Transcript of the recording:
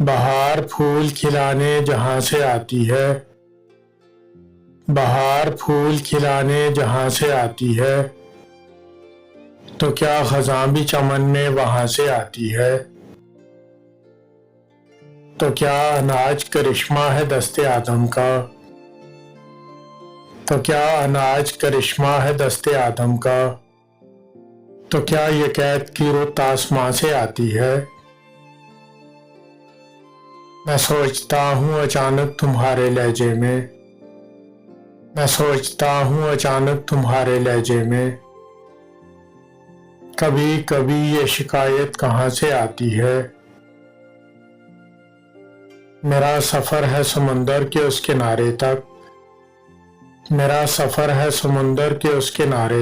बहार फूल खिलाने जहाँ से आती है, बहार फूल खिलाने जहाँ से आती है, तो क्या ख़ज़ां भी चमन में वहाँ से आती है। तो क्या अनाज करिश्मा है दस्ते आदम का, तो क्या अनाज करिश्मा है दस्ते आदम का, तो क्या ये कैद की रुत आसमां से आती है। मैं सोचता हूँ अचानक तुम्हारे लहजे में, मैं सोचता हूँ अचानक तुम्हारे लहजे में, कभी कभी ये शिकायत कहाँ से आती है। मेरा सफ़र है समंदर के उस किनारे तक, मेरा सफ़र है समंदर के उस किनारे